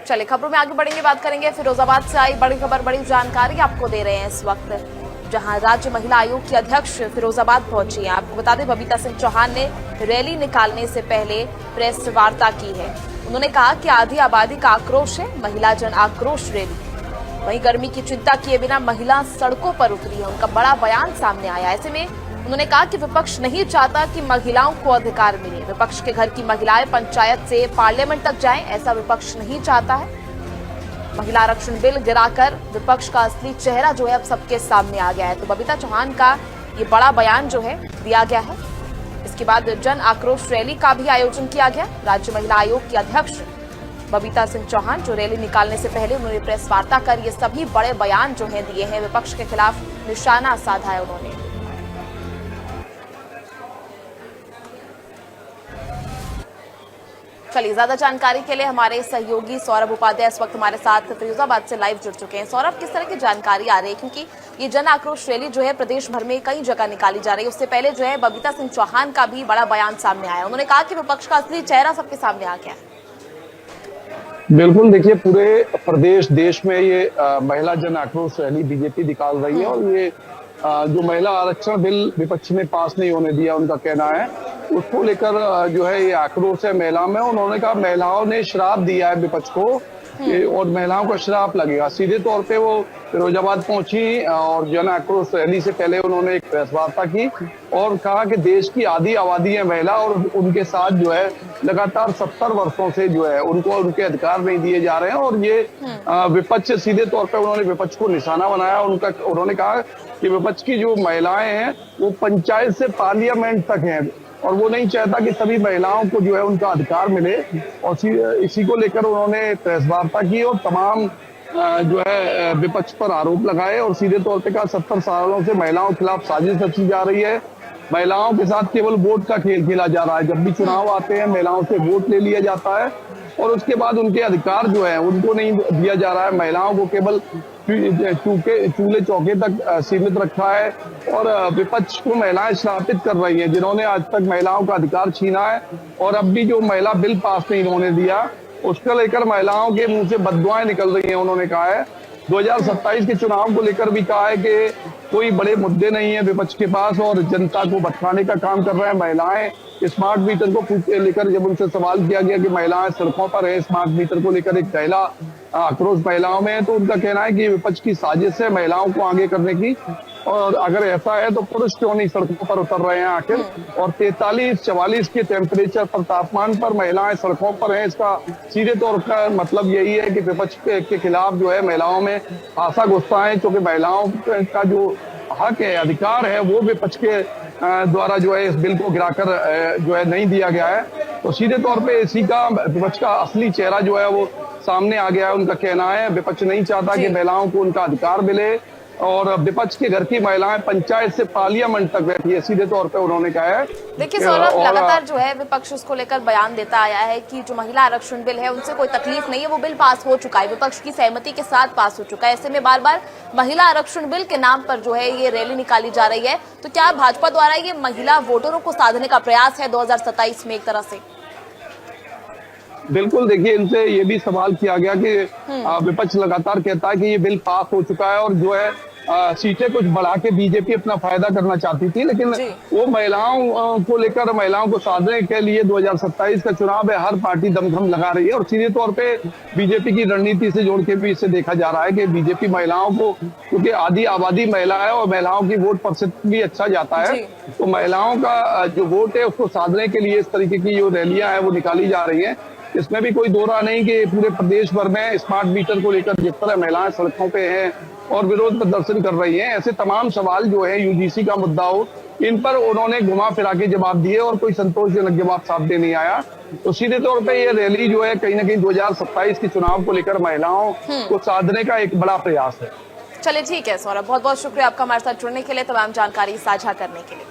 चलिए खबरों में आगे बढ़ेंगे, बात करेंगे फिरोजाबाद से आई बड़ी खबर, बड़ी जानकारी आपको दे रहे हैं इस वक्त, जहां राज्य महिला आयोग की अध्यक्ष फिरोजाबाद पहुंची हैं। आपको बता दें बबीता सिंह चौहान ने रैली निकालने से पहले प्रेस वार्ता की है। उन्होंने कहा कि आधी आबादी का आक्रोश है, महिला जन आक्रोश रैली। वहीं गर्मी की चिंता किए बिना महिला सड़कों पर उतरी है, उनका बड़ा बयान सामने आया। ऐसे में उन्होंने कहा कि विपक्ष नहीं चाहता कि महिलाओं को अधिकार मिले। विपक्ष के घर की महिलाएं पंचायत से पार्लियामेंट तक जाएं, ऐसा विपक्ष नहीं चाहता है। महिला आरक्षण बिल गिराकर विपक्ष का असली चेहरा जो है अब सबके सामने आ गया है। तो बबीता चौहान का ये बड़ा बयान जो है दिया गया है। इसके बाद जन आक्रोश रैली का भी आयोजन किया गया। राज्य महिला आयोग की अध्यक्ष बबीता सिंह चौहान जो रैली निकालने से पहले उन्होंने प्रेस वार्ता कर ये सभी बड़े बयान जो है दिए हैं, विपक्ष के खिलाफ निशाना साधा है उन्होंने। चलिए ज्यादा जानकारी के लिए हमारे सहयोगी सौरभ उपाध्याय इस वक्त हमारे साथ फिरोजाबाद से लाइव जुड़ चुके हैं। सौरभ, किस तरह की जानकारी आ रही है, क्योंकि ये जन आक्रोश रैली जो है प्रदेश भर में कई जगह निकाली जा रही है। उससे पहले जो है बबीता सिंह चौहान का भी बड़ा बयान सामने आया। उन्होंने कहा कि विपक्ष का असली चेहरा सबके सामने आ गया है। बिल्कुल, देखिए पूरे प्रदेश देश में ये महिला जन आक्रोश रैली बीजेपी निकाल रही है और ये जो महिला आरक्षण बिल विपक्ष ने पास नहीं होने दिया, उनका कहना है, उसको लेकर जो है ये आक्रोश है महिला में। उन्होंने कहा महिलाओं ने श्राप दिया है विपक्ष को और महिलाओं को श्राप लगेगा। सीधे तौर पे वो फिरोजाबाद पहुंची और जन आक्रोश रैली से पहले उन्होंने एक प्रेस वार्ता की और कहा कि देश की आधी आबादी है महिला और उनके साथ जो है लगातार 70 वर्षों से जो है उनको उनके अधिकार नहीं दिए जा रहे हैं। और ये विपक्ष सीधे तौर पे उन्होंने विपक्ष को निशाना बनाया। उन्होंने कहा कि विपक्ष की जो महिलाएं हैं वो पंचायत से पार्लियामेंट तक हैं और वो नहीं चाहता कि सभी महिलाओं को जो है उनका अधिकार मिले। और इसी को लेकर उन्होंने प्रेस वार्ता की और तमाम जो है विपक्ष पर आरोप लगाए और सीधे तौर पे कहा 70 सालों से महिलाओं के खिलाफ साजिश रची जा रही है। महिलाओं के साथ केवल वोट का खेल खेला जा रहा है। जब भी चुनाव आते हैं महिलाओं से वोट ले लिया जाता है और उसके बाद उनके अधिकार जो है उनको नहीं दिया जा रहा है। महिलाओं को केवल चूल्हे चौके तक सीमित रखा है और विपक्ष को महिलाएं श्रापित कर रही हैं, जिन्होंने आज तक महिलाओं का अधिकार छीना है। और अब भी जो महिला बिल पास नहीं होने दिया, उसको लेकर महिलाओं के मुंह से बददुआएं निकल रही हैं। उन्होंने कहा है 2027 के चुनाव को लेकर भी कहा है कि कोई बड़े मुद्दे नहीं है विपक्ष के पास और जनता को भटकाने का काम कर रहे हैं। महिलाएं स्मार्ट मीटर को लेकर जब उनसे सवाल किया गया कि महिलाएं सड़कों पर है स्मार्ट मीटर को लेकर, एक पहला आक्रोश महिलाओं में है, तो उनका कहना है कि विपक्ष की साजिश है महिलाओं को आगे करने की। और अगर ऐसा है तो पुरुष क्यों नहीं सड़कों पर उतर रहे हैं आखिर। और 43-44 के टेम्परेचर पर तापमान पर महिलाएं सड़कों पर हैं, इसका सीधे तौर पर मतलब यही है कि विपक्ष के खिलाफ जो है महिलाओं में आशा गुस्सा है, क्योंकि महिलाओं का जो हक है, अधिकार है, वो विपक्ष के द्वारा जो है इस बिल को गिराकर जो है नहीं दिया गया है। तो सीधे तौर पे इसी का विपक्ष का असली चेहरा जो है वो सामने आ गया है। उनका कहना है विपक्ष नहीं चाहता कि महिलाओं को उनका अधिकार मिले और विपक्ष के घर की महिलाएं पंचायत से पार्लियामेंट तक बैठी है, सीधे तौर पे उन्होंने कहा है। देखिए सौरभ, लगातार जो है विपक्ष उसको लेकर बयान देता आया है कि जो महिला आरक्षण बिल है उनसे कोई तकलीफ नहीं है, वो बिल पास हो चुका है, विपक्ष की सहमति के साथ पास हो चुका है। ऐसे में बार बार महिला आरक्षण बिल के नाम पर जो है ये रैली निकाली जा रही है, तो क्या भाजपा द्वारा ये महिला वोटरों को साधने का प्रयास है 2027 में एक तरह से? बिल्कुल, देखिए इनसे ये भी सवाल किया गया कि विपक्ष लगातार कहता है कि ये बिल पास हो चुका है और जो है सीटें कुछ बढ़ा के बीजेपी अपना फायदा करना चाहती थी, लेकिन वो महिलाओं को लेकर महिलाओं को साधने के लिए 2027 का चुनाव है, हर पार्टी दमखम लगा रही है। और सीधे तौर पे बीजेपी की रणनीति से जोड़ के भी इसे देखा जा रहा है कि बीजेपी महिलाओं को, क्योंकि आधी आबादी महिला है और महिलाओं की वोट प्रतिशत भी अच्छा जाता है, तो महिलाओं का जो वोट है उसको साधने के लिए इस तरीके की जो रैलियां है वो निकाली जा रही है। इसमें भी कोई दो राह नहीं कि पूरे प्रदेश भर में स्मार्ट मीटर को लेकर जिस तरह महिलाएं सड़कों पे हैं और विरोध प्रदर्शन कर रही हैं, ऐसे तमाम सवाल जो है यूजीसी का मुद्दा हो, इन पर उन्होंने घुमा फिरा के जवाब दिए और कोई संतोषजनक जवाब सामने नहीं आया। तो सीधे तौर पे ये रैली जो है कहीं ना कहीं 2027 के चुनाव को लेकर महिलाओं को साधने का एक बड़ा प्रयास है। चलिए ठीक है सौरभ, बहुत बहुत शुक्रिया आपका हमारे साथ जुड़ने के लिए, तमाम जानकारी साझा करने के लिए।